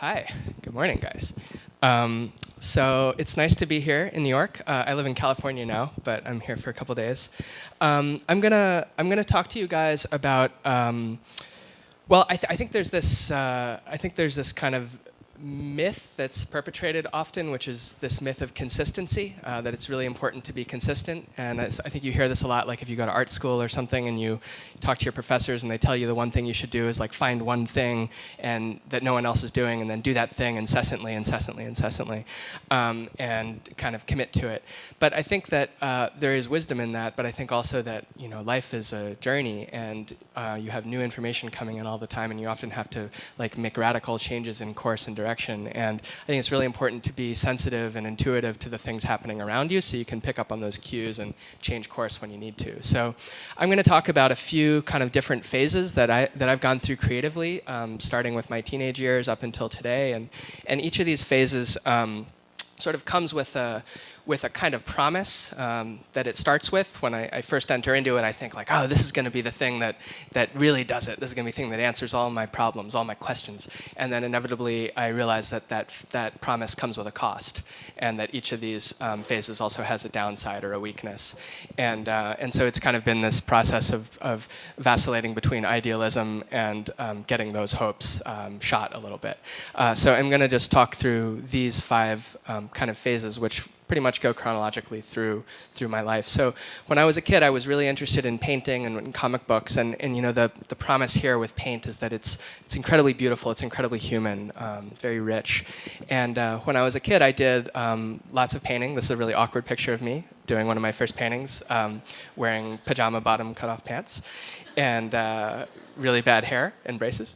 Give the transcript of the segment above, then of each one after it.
Hi, good morning, guys. So it's nice to be here in New York. I live in California now, but I'm here for a couple days. I'm gonna talk to you guys about. Well, I think there's this. I think there's this kind of myth that's perpetrated often, which is this myth of consistency, that it's really important to be consistent. And I think you hear this a lot, like if you go to art school or something and you talk to your professors and they tell you the one thing you should do is like find one thing and that no one else is doing and then do that thing incessantly, and kind of commit to it. But I think that there is wisdom in that, but I think also that life is a journey and you have new information coming in all the time and you often have to like make radical changes in course and direction. And I think it's really important to be sensitive and intuitive to the things happening around you so you can pick up on those cues and change course when you need to. So I'm going to talk about a few kind of different phases that I've gone through creatively, starting with my teenage years up until today. And each of these phases sort of comes with a kind of promise that it starts with. When I first enter into it, I think like, oh, this is going to be the thing that really does it. This is going to be the thing that answers all my problems, all my questions. And then inevitably, I realize that promise comes with a cost, and that each of these phases also has a downside or a weakness. And so it's kind of been this process of vacillating between idealism and getting those hopes shot a little bit. So I'm going to just talk through these 5 kind of phases, which pretty much go chronologically through my life. So when I was a kid, I was really interested in painting and in comic books, and the promise here with paint is that it's incredibly beautiful, it's incredibly human, very rich. And when I was a kid, I did lots of painting. This is a really awkward picture of me doing one of my first paintings, wearing pajama bottom cutoff pants, and really bad hair and braces.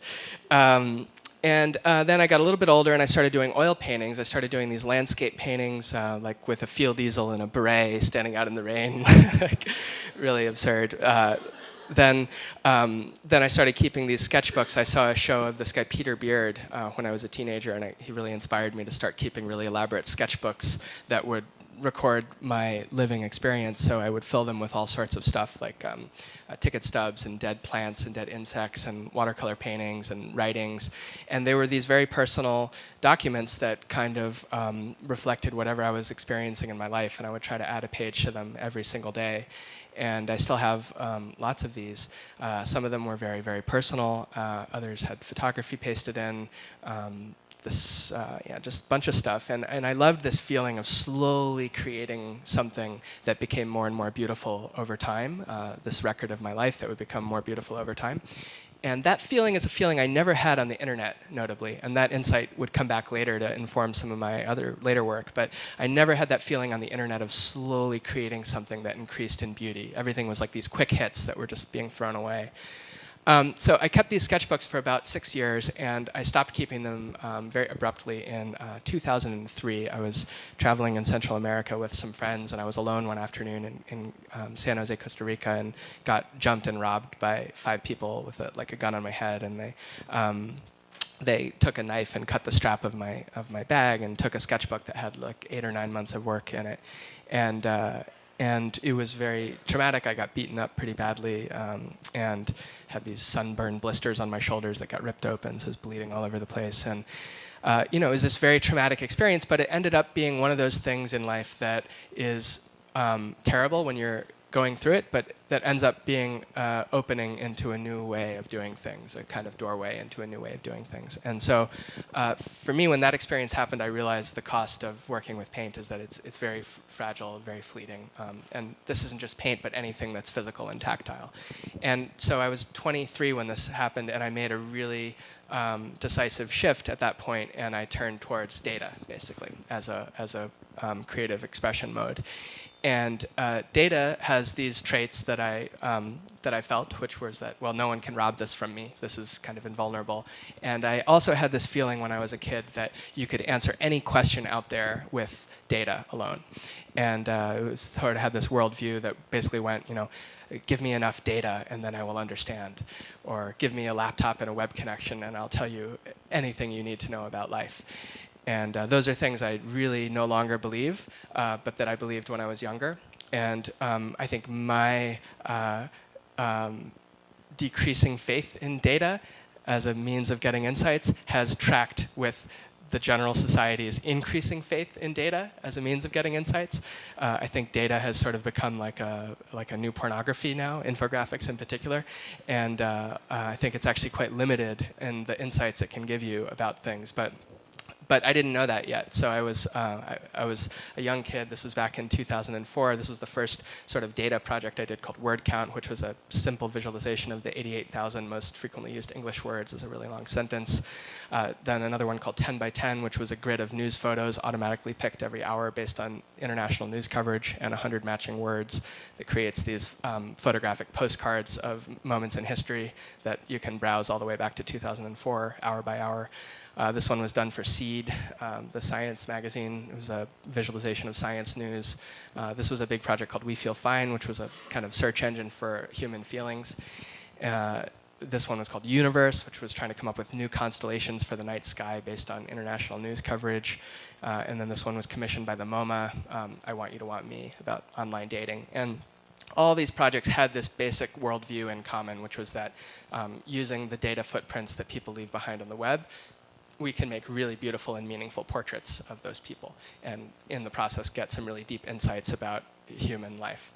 And then I got a little bit older and I started doing oil paintings. I started doing these landscape paintings, like with a field easel and a beret standing out in the rain, like, really absurd. Then I started keeping these sketchbooks. I saw a show of this guy Peter Beard when I was a teenager, and he really inspired me to start keeping really elaborate sketchbooks that would record my living experience. So I would fill them with all sorts of stuff, like ticket stubs and dead plants and dead insects and watercolor paintings and writings. And they were these very personal documents that kind of reflected whatever I was experiencing in my life, and I would try to add a page to them every single day. And I still have lots of these. Some of them were very, very personal. Others had photography pasted in. Just a bunch of stuff. And I loved this feeling of slowly creating something that became more and more beautiful over time, this record of my life that would become more beautiful over time. And that feeling is a feeling I never had on the internet, notably. And that insight would come back later to inform some of my other later work. But I never had that feeling on the internet of slowly creating something that increased in beauty. Everything was like these quick hits that were just being thrown away. So I kept these sketchbooks for about 6 years, and I stopped keeping them very abruptly in 2003. I was traveling in Central America with some friends, and I was alone one afternoon in San Jose, Costa Rica, and got jumped and robbed by 5 people with a gun on my head, and they took a knife and cut the strap of my bag and took a sketchbook that had like 8 or 9 months of work in it, and it was very traumatic. I got beaten up pretty badly and had these sunburned blisters on my shoulders that got ripped open, so I was bleeding all over the place. And it was this very traumatic experience, but it ended up being one of those things in life that is terrible when you're going through it, but that ends up being opening into a new way of doing things, a kind of doorway into a new way of doing things. And so for me, when that experience happened, I realized the cost of working with paint is that it's very fragile, very fleeting. And this isn't just paint, but anything that's physical and tactile. And so I was 23 when this happened, and I made a really decisive shift at that point, and I turned towards data, basically, as a creative expression mode. And data has these traits that I felt, which was that, well, no one can rob this from me. This is kind of invulnerable. And I also had this feeling when I was a kid that you could answer any question out there with data alone. And it was sort of had this worldview that basically went, give me enough data and then I will understand. Or give me a laptop and a web connection and I'll tell you anything you need to know about life. And those are things I really no longer believe, but that I believed when I was younger. And I think my decreasing faith in data as a means of getting insights has tracked with the general society's increasing faith in data as a means of getting insights. I think data has sort of become like a new pornography now, infographics in particular. And I think it's actually quite limited in the insights it can give you about things. But I didn't know that yet. So I was a young kid. This was back in 2004. This was the first sort of data project I did called Word Count, which was a simple visualization of the 88,000 most frequently used English words as a really long sentence. Then another one called 10 by 10, which was a grid of news photos automatically picked every hour based on international news coverage and 100 matching words that creates these photographic postcards of moments in history that you can browse all the way back to 2004, hour by hour. This one was done for Seed, the science magazine. It was a visualization of science news. This was a big project called We Feel Fine, which was a kind of search engine for human feelings. This one was called Universe, which was trying to come up with new constellations for the night sky based on international news coverage. And then this one was commissioned by the MoMA, I Want You to Want Me, about online dating. And all these projects had this basic worldview in common, which was that using the data footprints that people leave behind on the web, we can make really beautiful and meaningful portraits of those people, and in the process get some really deep insights about human life.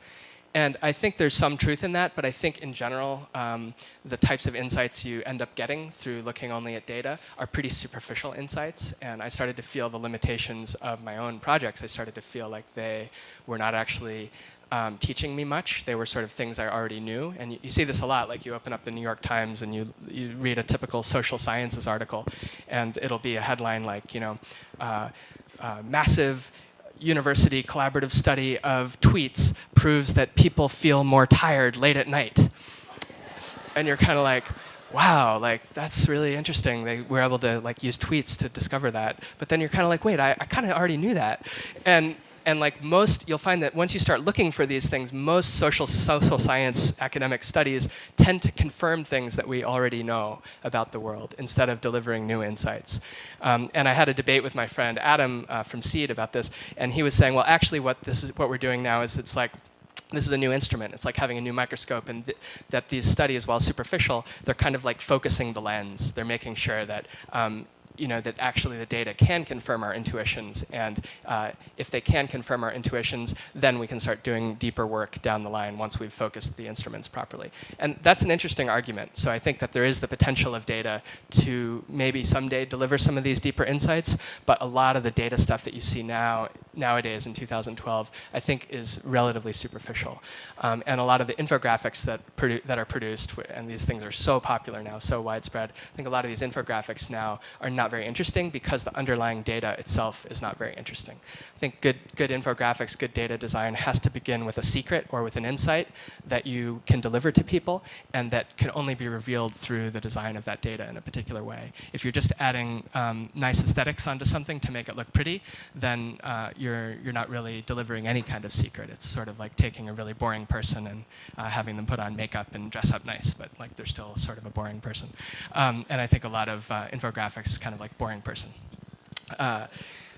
And I think there's some truth in that, but I think in general, the types of insights you end up getting through looking only at data are pretty superficial insights, and I started to feel the limitations of my own projects. I started to feel like they were not actually teaching me much. They were sort of things I already knew. And you see this a lot, like you open up the New York Times and you read a typical social sciences article, and it'll be a headline like, massive university collaborative study of tweets proves that people feel more tired late at night. And you're kind of like, wow, like that's really interesting. They were able to use tweets to discover that. But then you're kind of like, wait, I kind of already knew that. And like you'll find that once you start looking for these things, most social science academic studies tend to confirm things that we already know about the world instead of delivering new insights. And I had a debate with my friend Adam from Seed about this, and he was saying, well, actually what we're doing now is this is a new instrument. It's like having a new microscope, and that these studies, while superficial, they're kind of like focusing the lens. They're making sure that that actually the data can confirm our intuitions, and if they can confirm our intuitions, then we can start doing deeper work down the line once we've focused the instruments properly. And that's an interesting argument. So I think that there is the potential of data to maybe someday deliver some of these deeper insights, but a lot of the data stuff that you see nowadays in 2012, I think is relatively superficial. And a lot of the infographics that are produced, and these things are so popular now, so widespread, I think a lot of these infographics now are not very interesting because the underlying data itself is not very interesting. I think good infographics, good data design has to begin with a secret or with an insight that you can deliver to people, and that can only be revealed through the design of that data in a particular way. If you're just adding nice aesthetics onto something to make it look pretty, then you're not really delivering any kind of secret. It's sort of like taking a really boring person and having them put on makeup and dress up nice, but like they're still sort of a boring person. And I think a lot of infographics kind of like boring person.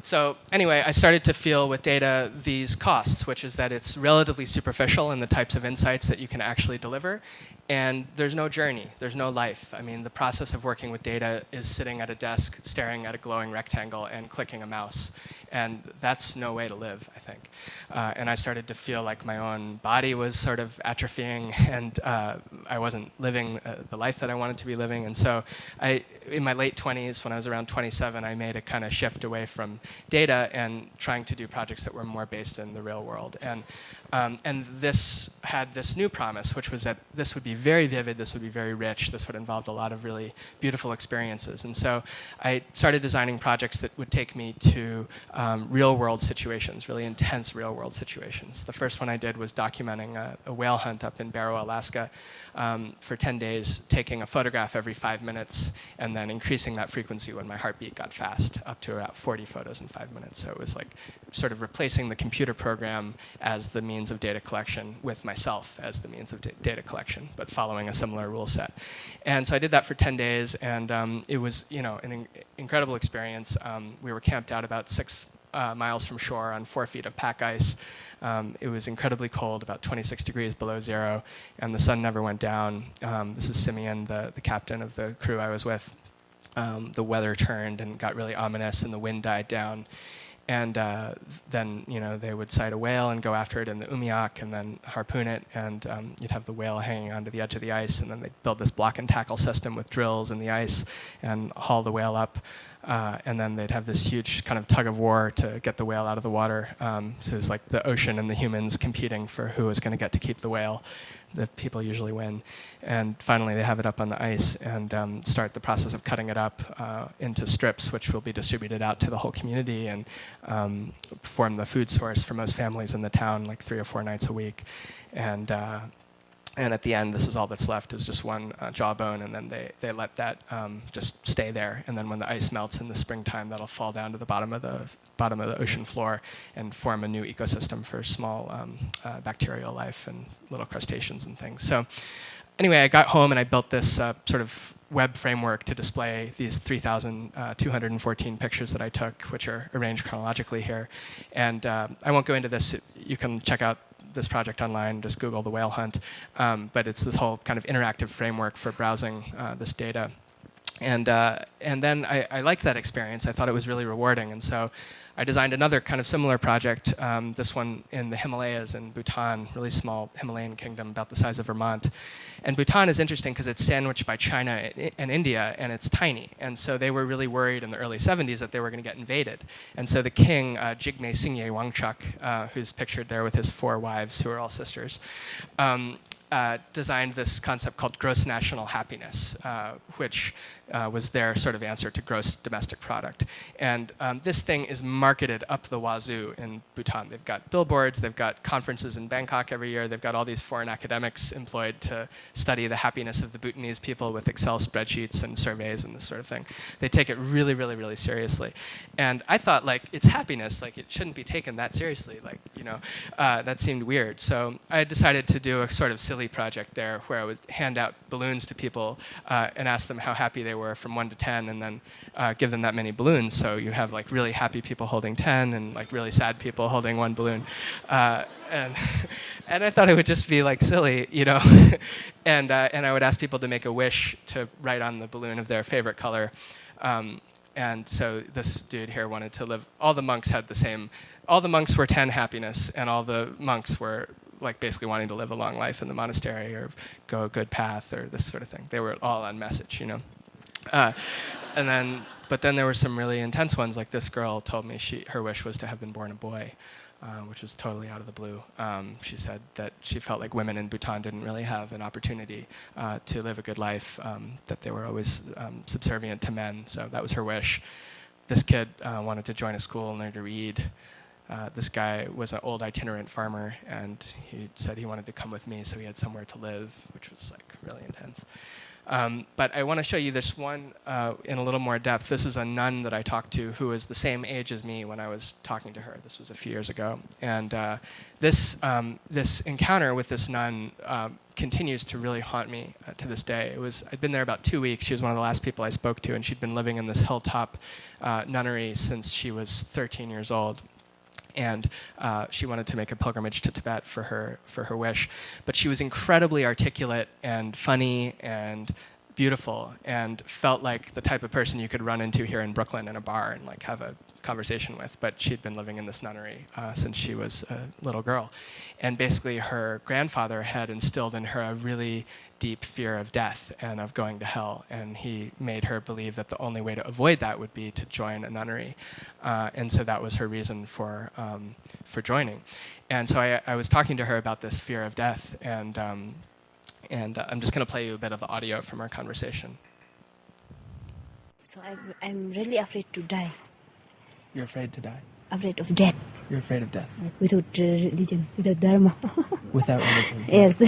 So anyway, I started to feel with data these costs, which is that it's relatively superficial in the types of insights that you can actually deliver. And there's no journey, there's no life. I mean, the process of working with data is sitting at a desk, staring at a glowing rectangle and clicking a mouse. And that's no way to live, I think. And I started to feel like my own body was sort of atrophying, and I wasn't living the life that I wanted to be living. And so in my late 20s, when I was around 27, I made a kind of shift away from data and trying to do projects that were more based in the real world. And this had this new promise, which was that this would be very vivid, this would be very rich, this would involve a lot of really beautiful experiences. And so I started designing projects that would take me to real-world situations, really intense real-world situations. The first one I did was documenting a whale hunt up in Barrow, Alaska, for 10 days, taking a photograph every 5 minutes, and then increasing that frequency when my heartbeat got fast, up to about 40 photos in 5 minutes. So it was like sort of replacing the computer program as the means of data collection with myself as the means of data collection, but following a similar rule set. And so I did that for 10 days, and it was, an incredible experience. We were camped out about 6 miles from shore on 4 feet of pack ice. It was incredibly cold, about 26 degrees below zero, and the sun never went down. This is Simeon, the captain of the crew I was with. The weather turned and got really ominous, and the wind died down. And then, they would sight a whale and go after it in the umiak and then harpoon it, and you'd have the whale hanging onto the edge of the ice, and then they'd build this block and tackle system with drills in the ice and haul the whale up. And then they'd have this huge kind of tug of war to get the whale out of the water. So it was like the ocean and the humans competing for who was going to get to keep the whale. The people usually win. And finally, they have it up on the ice and start the process of cutting it up into strips, which will be distributed out to the whole community and form the food source for most families in the town, like 3 or 4 nights a week. And at the end, this is all that's left is just one jawbone, and then they let that just stay there. And then when the ice melts in the springtime, that'll fall down to the bottom of the ocean floor and form a new ecosystem for small bacterial life and little crustaceans and things. So anyway, I got home and I built this sort of web framework to display these 3,214 pictures that I took, which are arranged chronologically here. And I won't go into this. You can check out this project online, just Google the whale hunt. But it's this whole kind of interactive framework for browsing this data. And then I liked that experience. I thought it was really rewarding. And so I designed another kind of similar project, this one in the Himalayas in Bhutan, really small Himalayan kingdom about the size of Vermont. And Bhutan is interesting because it's sandwiched by China and India, and it's tiny. And so they were really worried in the early 70s that they were going to get invaded. And so the king, Jigme Singye Wangchuck, who's pictured there with his 4 wives, who are all sisters, designed this concept called gross national happiness, which was their sort of answer to gross domestic product. And this thing is marketed up the wazoo in Bhutan. They've got billboards, they've got conferences in Bangkok every year, they've got all these foreign academics employed to study the happiness of the Bhutanese people with Excel spreadsheets and surveys and this sort of thing. They take it really, really, really seriously. And I thought, like, it's happiness, like it shouldn't be taken that seriously, like, that seemed weird. So I decided to do a sort of silly project there where I would hand out balloons to people and ask them how happy they were from 1 to 10, and then give them that many balloons. So you have like really happy people holding 10 and like really sad people holding 1 balloon. And I thought it would just be like silly, and I would ask people to make a wish to write on the balloon of their favorite color. And so this dude here wanted to live, all the monks had the same, all the monks were 10 happiness, and all the monks were like basically wanting to live a long life in the monastery or go a good path or this sort of thing. They were all on message, But then there were some really intense ones, like this girl told me her wish was to have been born a boy, which was totally out of the blue. She said that she felt like women in Bhutan didn't really have an opportunity to live a good life, that they were always subservient to men, so that was her wish. This kid wanted to join a school and learn to read. This guy was an old itinerant farmer, and he said he wanted to come with me so he had somewhere to live, which was like really intense. But I want to show you this one in a little more depth. This is a nun that I talked to who was the same age as me when I was talking to her. This was a few years ago. And this encounter with this nun continues to really haunt me to this day. I'd been there about 2 weeks. She was one of the last people I spoke to, and she'd been living in this hilltop nunnery since she was 13 years old. And she wanted to make a pilgrimage to Tibet for her wish. But she was incredibly articulate and funny and beautiful, and felt like the type of person you could run into here in Brooklyn in a bar and like have a conversation with. But she'd been living in this nunnery since she was a little girl. And basically her grandfather had instilled in her a really deep fear of death and of going to hell. And he made her believe that the only way to avoid that would be to join a nunnery. And so that was her reason for joining. And so I was talking to her about this fear of death, and I'm just going to play you a bit of the audio from our conversation. So I'm really afraid to die. You're afraid to die? Afraid of death. You're afraid of death? Without religion, without dharma. Without religion? Yes.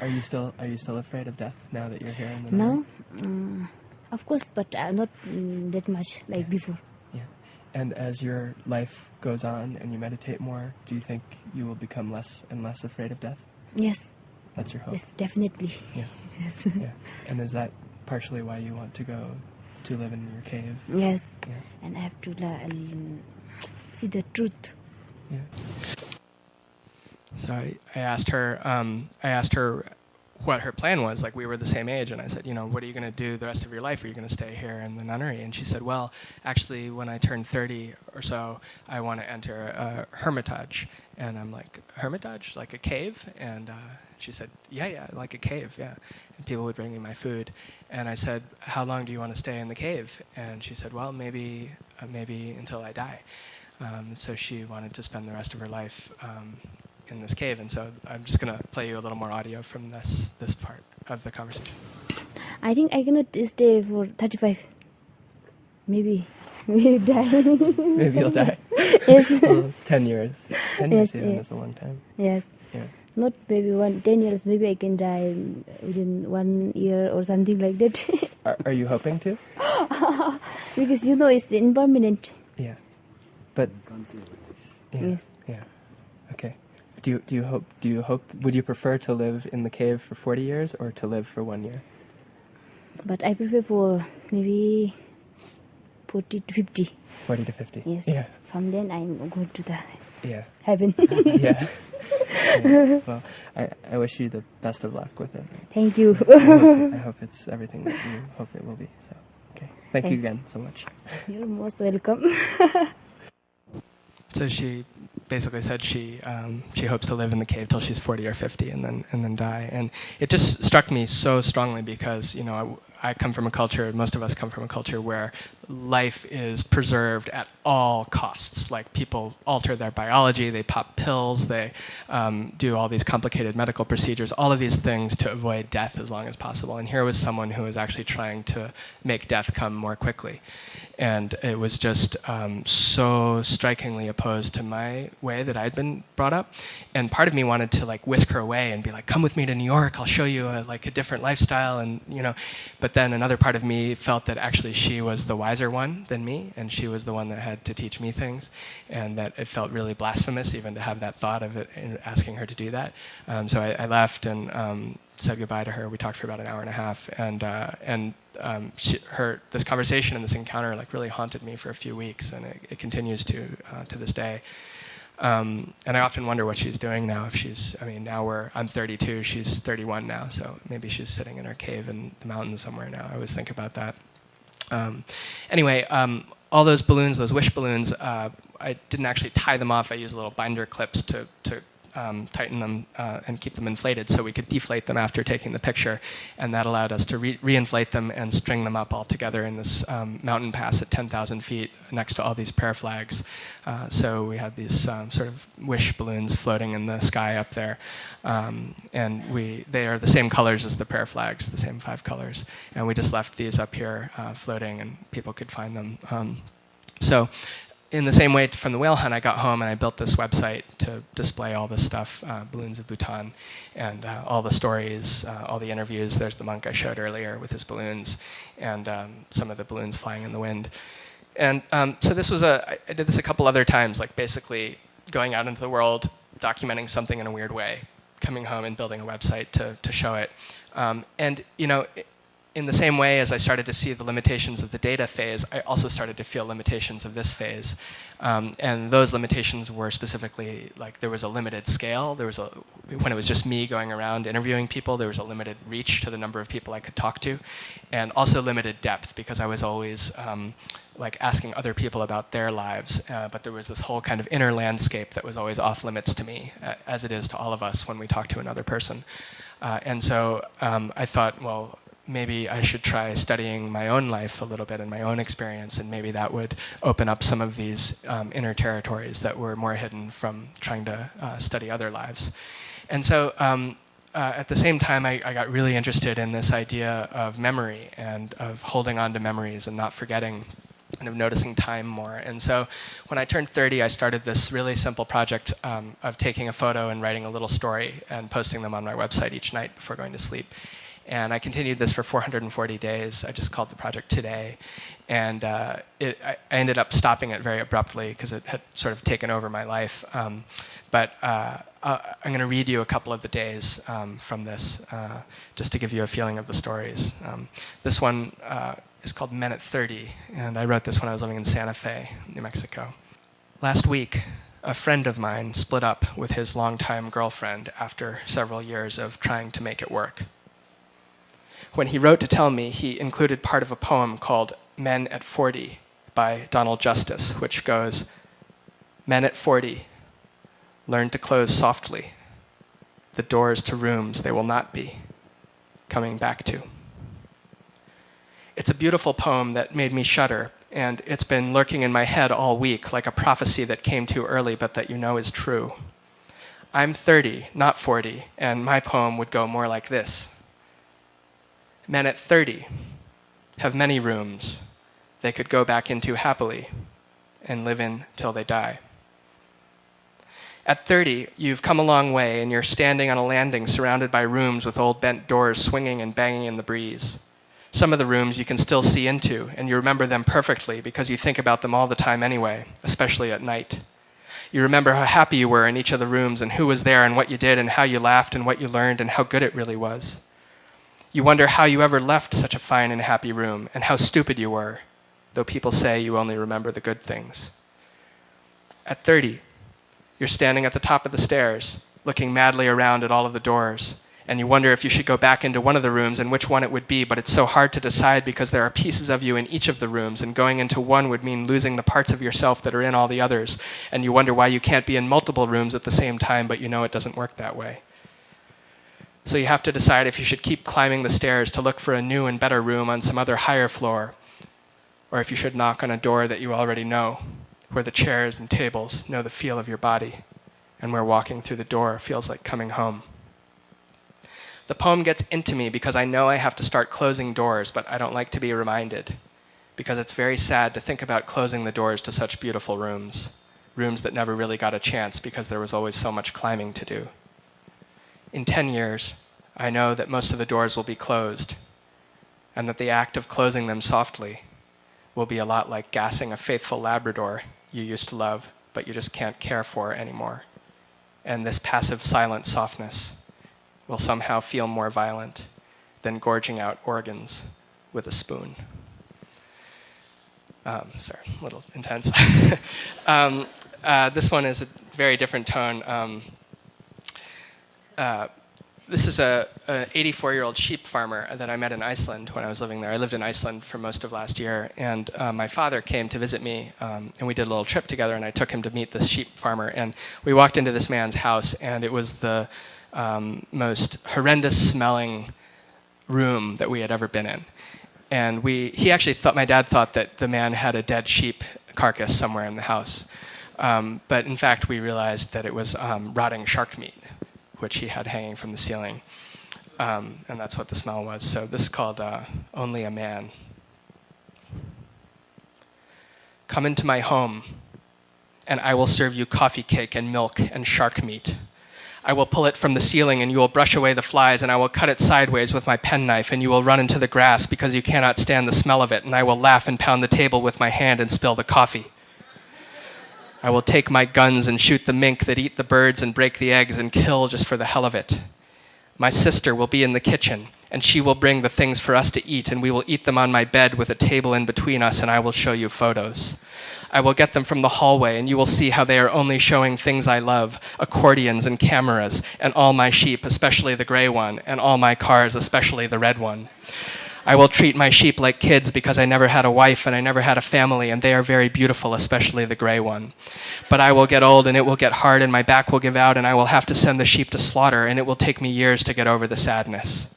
Are you still afraid of death now that you're here in the nunnery? No, of course, but not that much like before. Yeah. And as your life goes on and you meditate more, do you think you will become less and less afraid of death? Yes. That's your hope? Yes, definitely. Yeah. Yes. Yeah. And is that partially why you want to go to live in your cave? Yes. Yeah. And I have to see the truth. Yeah. So I asked her what her plan was. Like, we were the same age, and I said, what are you going to do the rest of your life? Are you going to stay here in the nunnery? And she said, well, actually, when I turn 30 or so, I want to enter a hermitage. And I'm like, hermitage? Like a cave? And she said, yeah, like a cave, yeah. And people would bring me my food. And I said, how long do you want to stay in the cave? And she said, well, maybe until I die. So she wanted to spend the rest of her life in this cave. And so I'm just going to play you a little more audio from this part of the conversation. I think I cannot stay for 35. Maybe die. Maybe you'll die. Yes. Well, 10 years. 10 years Yes, even yeah. is a long time. Yes. Yeah. Not maybe 10 years. Maybe I can die within 1 year or something like that. Are you hoping to? Because it's impermanent. Yeah. But yeah. Yes. Yeah. Okay. Do you hope would you prefer to live in the cave for 40 years or to live for 1 year? But I prefer for maybe 40 to 50. 40 to 50. Yes. Yeah. From then I'm going to the Yeah. heaven. Yeah. Yeah. Well, I wish you the best of luck with it. Thank you. I hope it's everything that you hope it will be. So, okay. Thank you again so much. You're most welcome. So she basically said she hopes to live in the cave till she's 40 or 50 and then die. And it just struck me so strongly because I come from a culture, most of us come from a culture where life is preserved at all costs. Like, people alter their biology, they pop pills, they do all these complicated medical procedures, all of these things to avoid death as long as possible. And here was someone who was actually trying to make death come more quickly. And it was just so strikingly opposed to my way that I'd been brought up. And part of me wanted to whisk her away and be like, come with me to New York, I'll show you a different lifestyle. And but then another part of me felt that actually she was the wiser one than me, and she was the one that had to teach me things, and that it felt really blasphemous even to have that thought of it and asking her to do that. So I left and said goodbye to her. We talked for about an hour and a half, and this conversation and this encounter really haunted me for a few weeks, and it continues to this day. And I often wonder what she's doing now. I'm 32, she's 31 now, so maybe she's sitting in her cave in the mountains somewhere now. I always think about that. Anyway, all those balloons, those wish balloons, I didn't actually tie them off. I used little binder clips to tighten them and keep them inflated so we could deflate them after taking the picture. And that allowed us to reinflate them and string them up all together in this mountain pass at 10,000 feet next to all these prayer flags. So we had these sort of wish balloons floating in the sky up there. And they are the same colors as the prayer flags, the same 5 colors. And we just left these up here floating and people could find them. So in the same way from the whale hunt, I got home and I built this website to display all this stuff, balloons of Bhutan, and all the stories, all the interviews. There's the monk I showed earlier with his balloons, and some of the balloons flying in the wind. And so this was I did this a couple other times, like basically going out into the world, documenting something in a weird way, coming home and building a website to show it. And in the same way as I started to see the limitations of the data phase, I also started to feel limitations of this phase. And those limitations were specifically, like, there was a limited scale. When it was just me going around interviewing people, there was a limited reach to the number of people I could talk to, and also limited depth, because I was always like asking other people about their lives, but there was this whole kind of inner landscape that was always off limits to me, as it is to all of us when we talk to another person. And so I thought, well, maybe I should try studying my own life a little bit and my own experience, and maybe that would open up some of these inner territories that were more hidden from trying to study other lives. And so at the same time, I got really interested in this idea of memory and of holding on to memories and not forgetting, and of noticing time more. And so when I turned 30, I started this really simple project of taking a photo and writing a little story and posting them on my website each night before going to sleep. And I continued this for 440 days. I just called the project Today. And I ended up stopping it very abruptly because it had sort of taken over my life. But I'm going to read you a couple of the days from this, just to give you a feeling of the stories. This one is called Men at 30, and I wrote this when I was living in Santa Fe, New Mexico. Last week, a friend of mine split up with his longtime girlfriend after several years of trying to make it work. When he wrote to tell me, he included part of a poem called Men at 40 by Donald Justice, which goes, "Men at 40, learn to close softly the doors to rooms they will not be coming back to." It's a beautiful poem that made me shudder, and it's been lurking in my head all week like a prophecy that came too early but that you know is true. I'm 30, not 40, and my poem would go more like this. Men at 30 have many rooms they could go back into happily and live in till they die. At 30, you've come a long way, and you're standing on a landing surrounded by rooms with old bent doors swinging and banging in the breeze. Some of the rooms you can still see into, and you remember them perfectly because you think about them all the time anyway, especially at night. You remember how happy you were in each of the rooms, and who was there, and what you did, and how you laughed, and what you learned, and how good it really was. You wonder how you ever left such a fine and happy room, and how stupid you were, though people say you only remember the good things. At 30, you're standing at the top of the stairs, looking madly around at all of the doors, and you wonder if you should go back into one of the rooms and which one it would be, but it's so hard to decide because there are pieces of you in each of the rooms, and going into one would mean losing the parts of yourself that are in all the others, and you wonder why you can't be in multiple rooms at the same time, but you know it doesn't work that way. So you have to decide if you should keep climbing the stairs to look for a new and better room on some other higher floor, or if you should knock on a door that you already know, where the chairs and tables know the feel of your body, and where walking through the door feels like coming home. The poem gets into me because I know I have to start closing doors, but I don't like to be reminded, because it's very sad to think about closing the doors to such beautiful rooms that never really got a chance because there was always so much climbing to do. In 10 years, I know that most of the doors will be closed, and that the act of closing them softly will be a lot like gassing a faithful Labrador you used to love, but you just can't care for anymore. And this passive silent softness will somehow feel more violent than gorging out organs with a spoon. Sorry, a little intense. This one is a very different tone. This is an 84-year-old sheep farmer that I met in Iceland when I was living there. I lived in Iceland for most of last year, and my father came to visit me, and we did a little trip together, and I took him to meet this sheep farmer. And we walked into this man's house, and it was the most horrendous-smelling room that we had ever been in. And he actually thought, my dad thought that the man had a dead sheep carcass somewhere in the house. But in fact, we realized that it was rotting shark meat, which he had hanging from the ceiling. And that's what the smell was. So this is called Only a Man. Come into my home, and I will serve you coffee cake and milk and shark meat. I will pull it from the ceiling, and you will brush away the flies, and I will cut it sideways with my penknife, and you will run into the grass because you cannot stand the smell of it, and I will laugh and pound the table with my hand and spill the coffee. I will take my guns and shoot the mink that eat the birds and break the eggs and kill just for the hell of it. My sister will be in the kitchen, and she will bring the things for us to eat, and we will eat them on my bed with a table in between us, and I will show you photos. I will get them from the hallway, and you will see how they are only showing things I love, accordions and cameras, and all my sheep, especially the gray one, and all my cars, especially the red one. I will treat my sheep like kids because I never had a wife and I never had a family, and they are very beautiful, especially the gray one. But I will get old, and it will get hard, and my back will give out, and I will have to send the sheep to slaughter, and it will take me years to get over the sadness.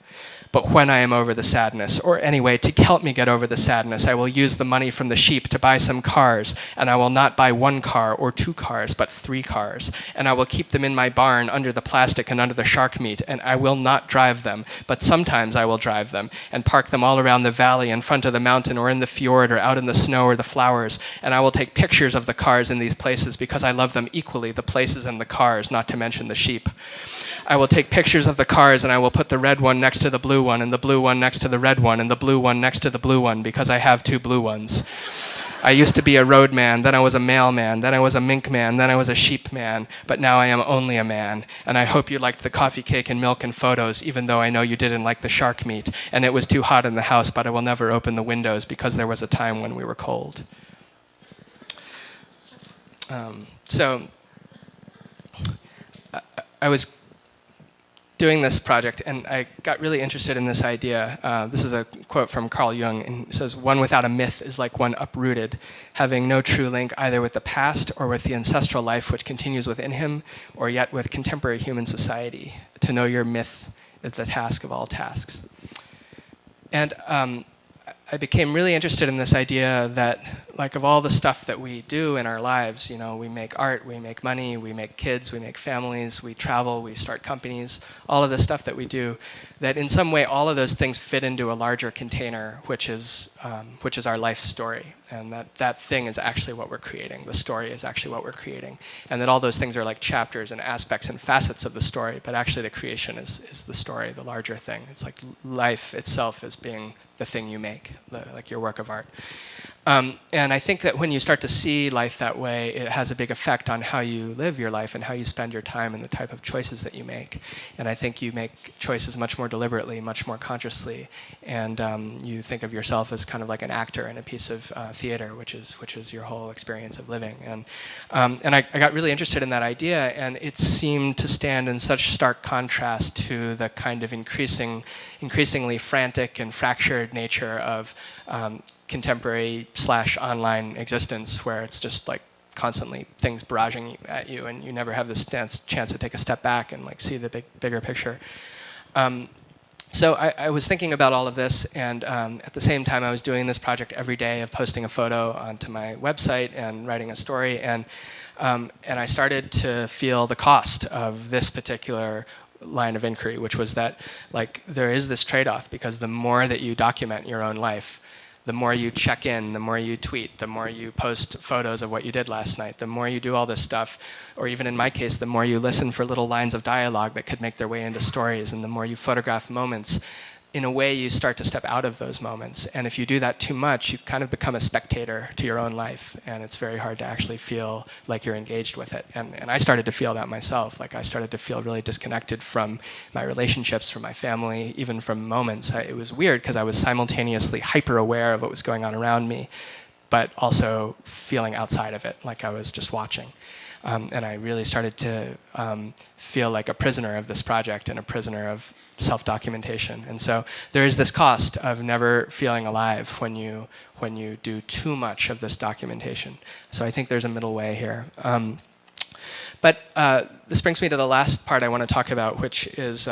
But when I am over the sadness, or anyway, to help me get over the sadness, I will use the money from the sheep to buy some cars, and I will not buy 1 car or 2 cars, but 3 cars. And I will keep them in my barn under the plastic and under the shark meat, and I will not drive them, but sometimes I will drive them, and park them all around the valley, in front of the mountain, or in the fjord, or out in the snow or the flowers. And I will take pictures of the cars in these places because I love them equally, the places and the cars, not to mention the sheep. I will take pictures of the cars, and I will put the red one next to the blue one, and the blue one next to the red one, and the blue one next to the blue one, because I have 2 blue ones. I used to be a road man, then I was a mailman, then I was a mink man, then I was a sheep man, but now I am only a man. And I hope you liked the coffee cake and milk and photos, even though I know you didn't like the shark meat, and it was too hot in the house, but I will never open the windows because there was a time when we were cold. I was doing this project, and I got really interested in this idea. This is a quote from Carl Jung, and it says, "One without a myth is like one uprooted, having no true link either with the past or with the ancestral life which continues within him, or yet with contemporary human society. To know your myth is the task of all tasks." And I became really interested in this idea that, like, of all the stuff that we do in our lives, you know, we make art, we make money, we make kids, we make families, we travel, we start companies, all of the stuff that we do, that in some way all of those things fit into a larger container, which is our life story. And that thing is actually what we're creating. The story is actually what we're creating. And that all those things are like chapters and aspects and facets of the story, but actually the creation is the story, the larger thing. It's like life itself is being the thing you make, like your work of art. And I think that when you start to see life that way, it has a big effect on how you live your life and how you spend your time and the type of choices that you make. And I think you make choices much more deliberately, much more consciously, and you think of yourself as kind of like an actor in a piece of theater, which is your whole experience of living. And I got really interested in that idea, and it seemed to stand in such stark contrast to the kind of increasingly frantic and fractured nature of contemporary / online existence, where it's just like constantly things barraging at you, and you never have this chance to take a step back and like see the bigger picture. So I was thinking about all of this, and at the same time I was doing this project every day of posting a photo onto my website and writing a story, and I started to feel the cost of this particular line of inquiry, which was that, like, there is this trade-off, because the more that you document your own life, the more you check in, the more you tweet, the more you post photos of what you did last night, the more you do all this stuff, or even in my case, the more you listen for little lines of dialogue that could make their way into stories, and the more you photograph moments, in a way you start to step out of those moments. And if you do that too much, you kind of become a spectator to your own life, and it's very hard to actually feel like you're engaged with it. And I started to feel that myself. Like, I started to feel really disconnected from my relationships, from my family, even from moments. It was weird because I was simultaneously hyper aware of what was going on around me, but also feeling outside of it, like I was just watching. And I really started to feel like a prisoner of this project and a prisoner of self-documentation. And so there is this cost of never feeling alive when you do too much of this documentation. So I think there's a middle way here. But this brings me to the last part I want to talk about, which is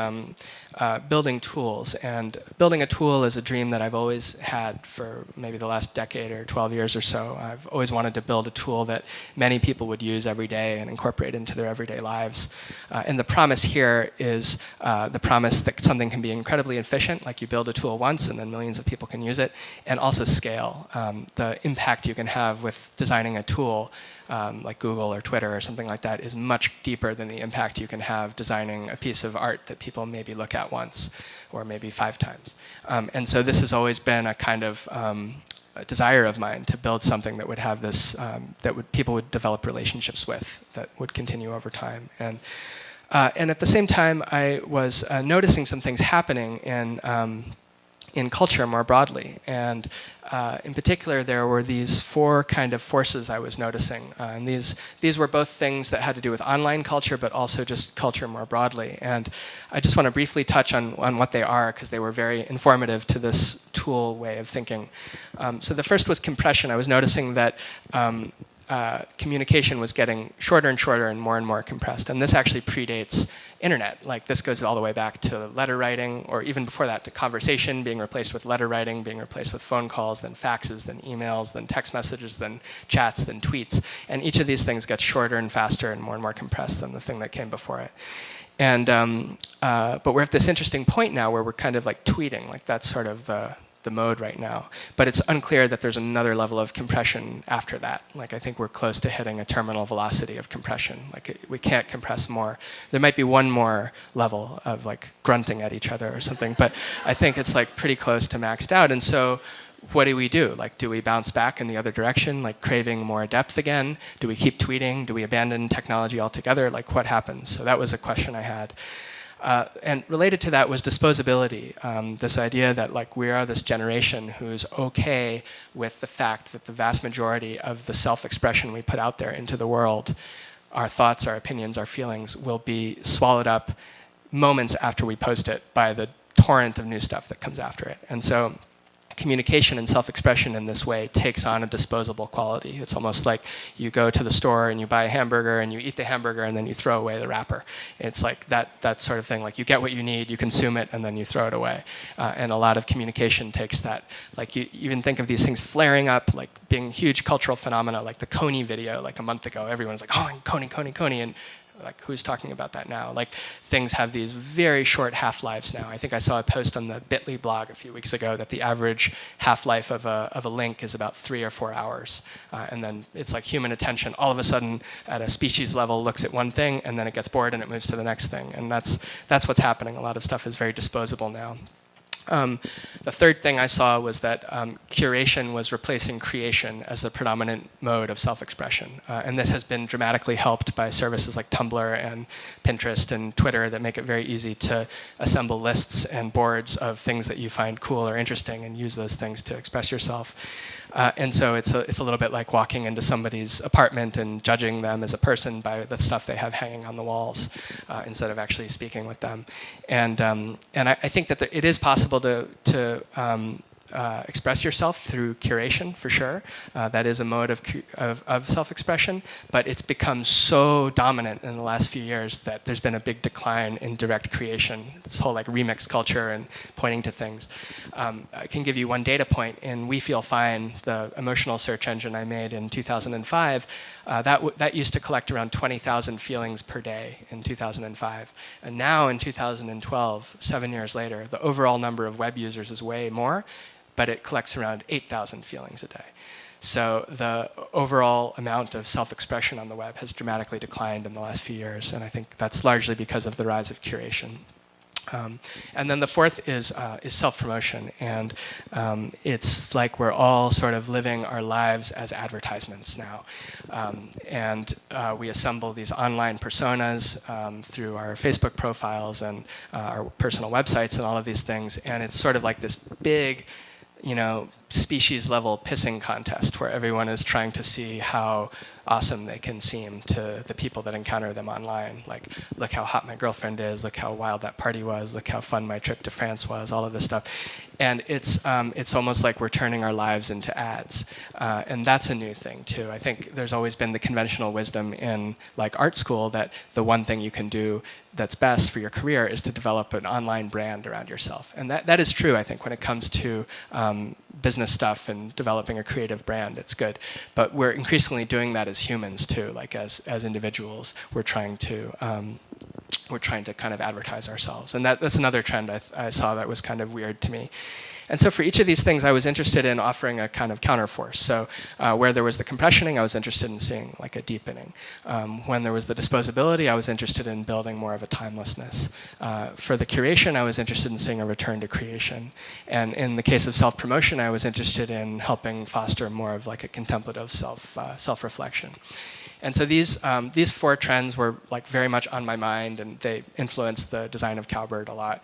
building tools. And building a tool is a dream that I've always had for maybe the last decade or 12 years or so. I've always wanted to build a tool that many people would use every day and incorporate into their everyday lives. And the promise here is the promise that something can be incredibly efficient, like you build a tool once and then millions of people can use it, and also scale. The impact you can have with designing a tool like Google or Twitter or something like that is much deeper than the impact you can have designing a piece of art that people maybe look at once or maybe 5 times. And so this has always been a kind of a desire of mine to build something that would have this, people would develop relationships with, that would continue over time. And at the same time, I was noticing some things happening in culture more broadly. And in particular, there were these 4 kind of forces I was noticing. And these were both things that had to do with online culture, but also just culture more broadly. And I just want to briefly touch on what they are, because they were very informative to this tool way of thinking. So the first was compression. I was noticing that communication was getting shorter and shorter and more compressed. And this actually predates internet. Like, this goes all the way back to letter writing, or even before that, to conversation being replaced with letter writing, being replaced with phone calls, then faxes, then emails, then text messages, then chats, then tweets. And each of these things gets shorter and faster and more compressed than the thing that came before it. And but we're at this interesting point now where we're kind of like tweeting, like that's sort of the mode right now. But it's unclear that there's another level of compression after that. Like, I think we're close to hitting a terminal velocity of compression. Like, we can't compress more. There might be one more level of like grunting at each other or something, but I think it's like pretty close to maxed out. And so what do we do? Like, do we bounce back in the other direction, like craving more depth again? Do we keep tweeting? Do we abandon technology altogether? Like, what happens? So that was a question I had. And related to that was disposability, this idea that like we are this generation who's okay with the fact that the vast majority of the self-expression we put out there into the world, our thoughts, our opinions, our feelings, will be swallowed up moments after we post it by the torrent of new stuff that comes after it. And so communication and self-expression in this way takes on a disposable quality. It's almost like you go to the store and you buy a hamburger and you eat the hamburger and then you throw away the wrapper. It's like that sort of thing. Like, you get what you need, you consume it, and then you throw it away. And a lot of communication takes that. Like, you even think of these things flaring up, like being huge cultural phenomena, like the Coney video, like a month ago. Everyone's like, oh, Coney. And like, who's talking about that now? Like, things have these very short half-lives now. I think I saw a post on the Bitly blog a few weeks ago that the average half-life of a link is about 3 or 4 hours. And then it's like human attention all of a sudden at a species level looks at one thing, and then it gets bored and it moves to the next thing. And that's what's happening. A lot of stuff is very disposable now. The third thing I saw was that curation was replacing creation as the predominant mode of self-expression. And this has been dramatically helped by services like Tumblr and Pinterest and Twitter that make it very easy to assemble lists and boards of things that you find cool or interesting and use those things to express yourself. And so it's a little bit like walking into somebody's apartment and judging them as a person by the stuff they have hanging on the walls instead of actually speaking with them. And I think that it is possible to express yourself through curation, for sure. That is a mode of self-expression, but it's become so dominant in the last few years that there's been a big decline in direct creation, this whole like remix culture and pointing to things. I can give you one data point. In We Feel Fine, the emotional search engine I made in 2005, that used to collect around 20,000 feelings per day in 2005. And now in 2012, 7 years later, the overall number of web users is way more, but it collects around 8,000 feelings a day. So the overall amount of self-expression on the web has dramatically declined in the last few years, and I think that's largely because of the rise of curation. And then the fourth is self-promotion, and it's like we're all sort of living our lives as advertisements now. And we assemble these online personas through our Facebook profiles and our personal websites and all of these things, and it's sort of like this big, species level pissing contest where everyone is trying to see how awesome they can seem to the people that encounter them online. Like, look how hot my girlfriend is, look how wild that party was, look how fun my trip to France was, all of this stuff. And it's almost like we're turning our lives into ads. And that's a new thing, too. I think there's always been the conventional wisdom in like art school that the one thing you can do that's best for your career is to develop an online brand around yourself. And that is true, I think, when it comes to business stuff and developing a creative brand, it's good. But we're increasingly doing that as humans, too. Like as individuals, we're trying to kind of advertise ourselves. And that's another trend I saw that was kind of weird to me. And so for each of these things, I was interested in offering a kind of counterforce. So where there was the compressioning, I was interested in seeing like a deepening. When there was the disposability, I was interested in building more of a timelessness. For the curation, I was interested in seeing a return to creation. And in the case of self-promotion, I was interested in helping foster more of like a contemplative self-reflection. And so these four trends were like very much on my mind, and they influenced the design of Cowbird a lot.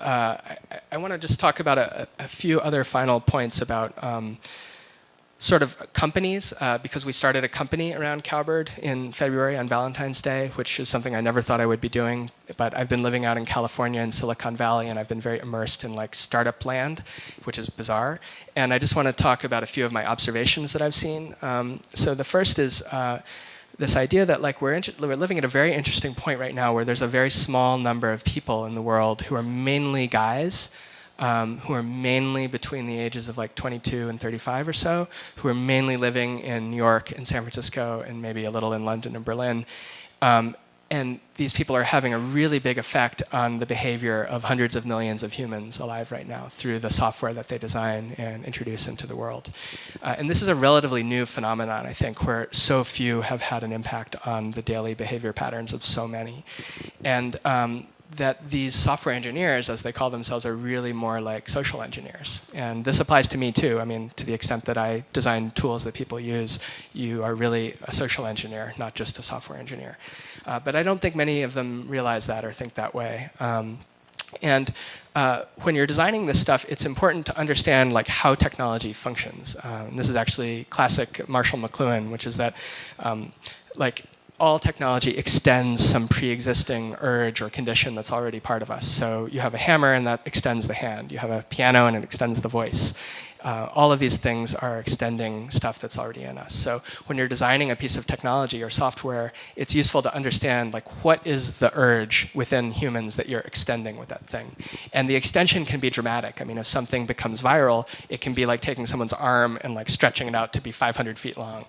I want to just talk about a few other final points about sort of companies, because we started a company around Cowbird in February on Valentine's Day, which is something I never thought I would be doing. But I've been living out in California in Silicon Valley, and I've been very immersed in like startup land, which is bizarre. And I just want to talk about a few of my observations that I've seen. So the first is this idea that like we're living at a very interesting point right now where there's a very small number of people in the world who are mainly guys, who are mainly between the ages of like 22 and 35 or so, who are mainly living in New York and San Francisco and maybe a little in London and Berlin. And these people are having a really big effect on the behavior of hundreds of millions of humans alive right now through the software that they design and introduce into the world. And this is a relatively new phenomenon, I think, where so few have had an impact on the daily behavior patterns of so many. And that these software engineers, as they call themselves, are really more like social engineers. And this applies to me too. I mean, to the extent that I design tools that people use, you are really a social engineer, not just a software engineer. But I don't think many of them realize that or think that way. When you're designing this stuff, it's important to understand like how technology functions. And this is actually classic Marshall McLuhan, which is that like all technology extends some pre-existing urge or condition that's already part of us. So you have a hammer and that extends the hand. You have a piano and it extends the voice. All of these things are extending stuff that's already in us. So when you're designing a piece of technology or software, it's useful to understand like what is the urge within humans that you're extending with that thing. And the extension can be dramatic. I mean, if something becomes viral, it can be like taking someone's arm and like stretching it out to be 500 feet long.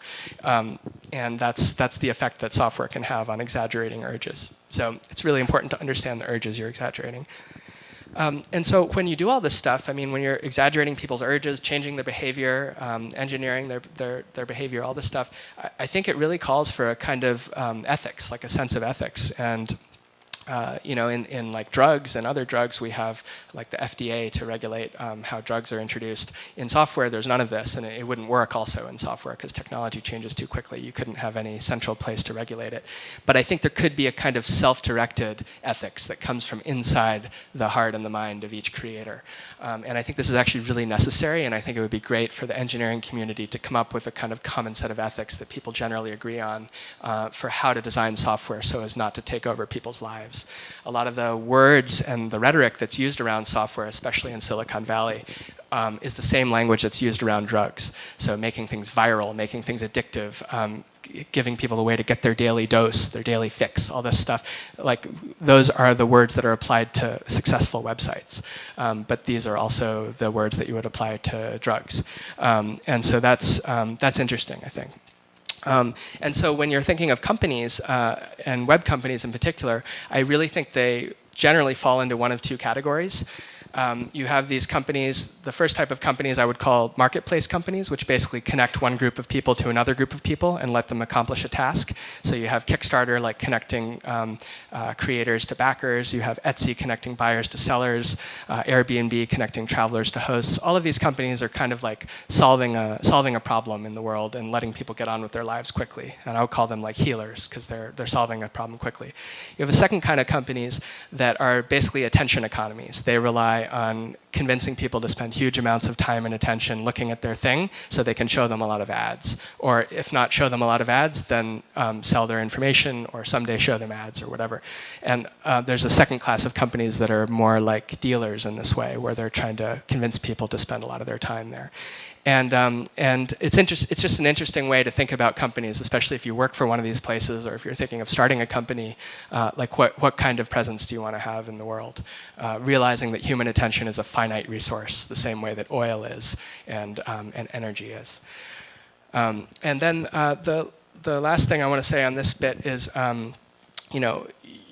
And that's the effect that software can have on exaggerating urges. So it's really important to understand the urges you're exaggerating. And so when you do all this stuff, I mean, when you're exaggerating people's urges, changing their behavior, engineering their behavior, all this stuff, I think it really calls for a kind of ethics, like a sense of ethics. And in like drugs and other drugs, we have like the FDA to regulate how drugs are introduced. In software, there's none of this, and it wouldn't work also in software because technology changes too quickly. You couldn't have any central place to regulate it. But I think there could be a kind of self-directed ethics that comes from inside the heart and the mind of each creator. And I think this is actually really necessary, and I think it would be great for the engineering community to come up with a kind of common set of ethics that people generally agree on for how to design software so as not to take over people's lives. A lot of the words and the rhetoric that's used around software, especially in Silicon Valley, is the same language that's used around drugs. So making things viral, making things addictive, giving people a way to get their daily dose, their daily fix, all this stuff. Like those are the words that are applied to successful websites. But these are also the words that you would apply to drugs. And so that's interesting, I think. And so when you're thinking of companies, and web companies in particular, I really think they generally fall into one of two categories. You have these companies, the first type of companies I would call marketplace companies, which basically connect one group of people to another group of people and let them accomplish a task. So you have Kickstarter, like connecting creators to backers. You have Etsy connecting buyers to sellers, Airbnb connecting travelers to hosts. All of these companies are kind of like solving a problem in the world and letting people get on with their lives quickly. And I would call them like healers because they're solving a problem quickly. You have a second kind of companies that are basically attention economies. They rely rely on convincing people to spend huge amounts of time and attention looking at their thing so they can show them a lot of ads. Or if not show them a lot of ads, then sell their information or someday show them ads or whatever. And there's a second class of companies that are more like dealers in this way, where they're trying to convince people to spend a lot of their time there. And it's just an interesting way to think about companies, especially if you work for one of these places or if you're thinking of starting a company, like what kind of presence do you want to have in the world? Realizing that human attention is a finite resource, the same way that oil is and energy is. And then the last thing I want to say on this bit is,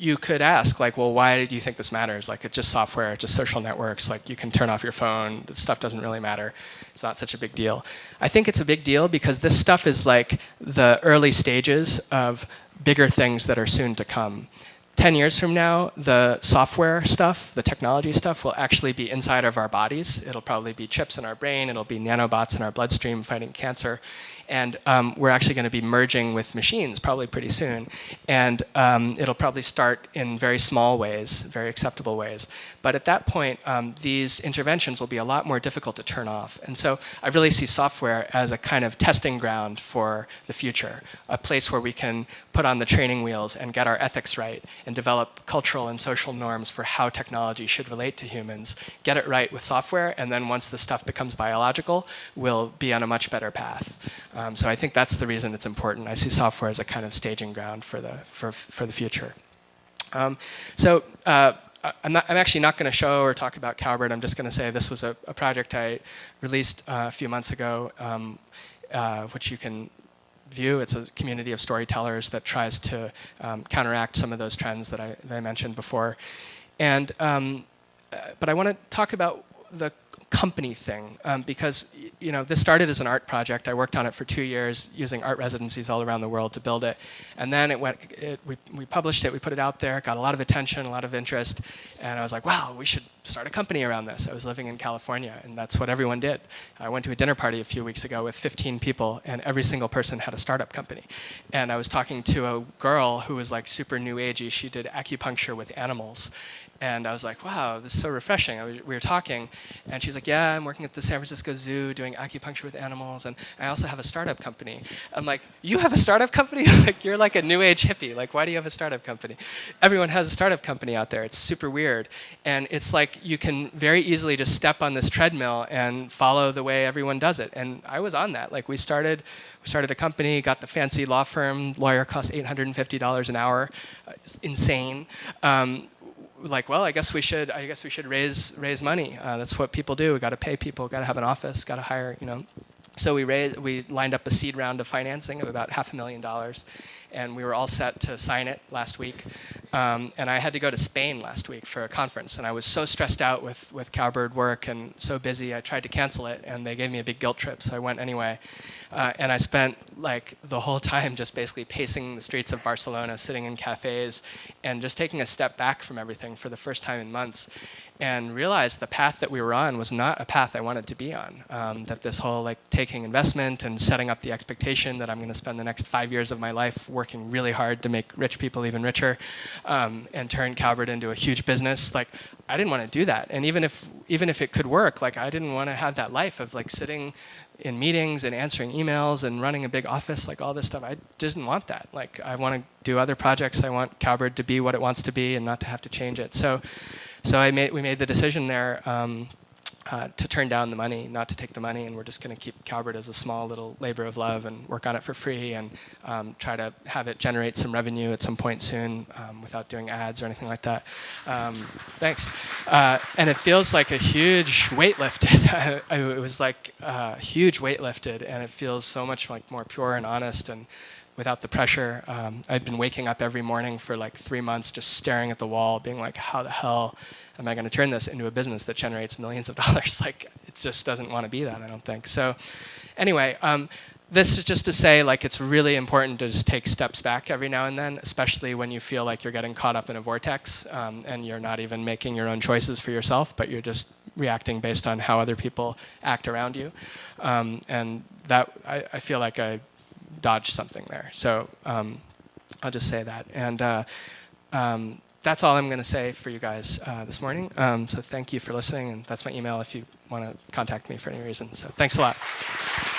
you could ask, like, well, why do you think this matters? Like, it's just software, it's just social networks. Like, you can turn off your phone. This stuff doesn't really matter. It's not such a big deal. I think it's a big deal because this stuff is like the early stages of bigger things that are soon to come. 10 years from now, the software stuff, the technology stuff, will actually be inside of our bodies. It'll probably be chips in our brain. It'll be nanobots in our bloodstream fighting cancer. And we're actually going to be merging with machines probably pretty soon. And it'll probably start in very small ways, very acceptable ways. But at that point, these interventions will be a lot more difficult to turn off. And so I really see software as a kind of testing ground for the future, a place where we can put on the training wheels and get our ethics right and develop cultural and social norms for how technology should relate to humans, get it right with software, and then once the stuff becomes biological, we'll be on a much better path. So I think that's the reason it's important. I see software as a kind of staging ground for the future. I'm actually not going to show or talk about Cowbird. I'm just going to say this was a project I released a few months ago, which you can view. It's a community of storytellers that tries to counteract some of those trends that I mentioned before. And but I want to talk about the company thing because this started as an art project. I worked on it for 2 years using art residencies all around the world to build it, and then we published it, we put it out there, got a lot of attention, a lot of interest, and I was like, wow, we should start a company around this. I was living in California, and that's what everyone did. I went to a dinner party a few weeks ago with 15 people, and every single person had a startup company. And I was talking to a girl who was like super new agey. She did acupuncture with animals. And I was like, wow, this is so refreshing. We were talking, and she's like, yeah, I'm working at the San Francisco Zoo doing acupuncture with animals, and I also have a startup company. I'm like, you have a startup company? Like, you're like a new age hippie. Like, why do you have a startup company? Everyone has a startup company out there. It's super weird. And it's like you can very easily just step on this treadmill and follow the way everyone does it. And I was on that. Like, we started a company, got the fancy law firm. Lawyer costs $850 an hour. It's insane. Like, well, I guess we should raise money. That's what people do. We got to pay people. Got to have an office. Got to hire. So we lined up a seed round of financing of about $500,000, and we were all set to sign it last week. And I had to go to Spain last week for a conference, and I was so stressed out with Cowbird work and so busy. I tried to cancel it, and they gave me a big guilt trip, so I went anyway. And I spent like the whole time just basically pacing the streets of Barcelona, sitting in cafes, and just taking a step back from everything for the first time in months, and realized the path that we were on was not a path I wanted to be on. That this whole like taking investment and setting up the expectation that I'm going to spend the next 5 years of my life working really hard to make rich people even richer, and turn Cowbird into a huge business. Like, I didn't want to do that. And even if it could work, like, I didn't want to have that life of like sitting in meetings and answering emails and running a big office, like all this stuff. I didn't want that. Like, I want to do other projects. I want Cowbird to be what it wants to be and not to have to change it. So we made the decision there to turn down the money, not to take the money, and we're just going to keep Cowbird as a small little labor of love and work on it for free and try to have it generate some revenue at some point soon without doing ads or anything like that. Thanks. And it feels like a huge weight lifted. It was like a huge weight lifted, and it feels so much like more pure and honest and without the pressure. I'd been waking up every morning for like 3 months just staring at the wall, being like, how the hell am I going to turn this into a business that generates millions of dollars? Like, it just doesn't want to be that, I don't think. So anyway, this is just to say, like, it's really important to just take steps back every now and then, especially when you feel like you're getting caught up in a vortex and you're not even making your own choices for yourself, but you're just reacting based on how other people act around you. And that, I feel like I dodged something there. So I'll just say that. And that's all I'm going to say for you guys this morning. So thank you for listening, and that's my email if you want to contact me for any reason. So thanks a lot.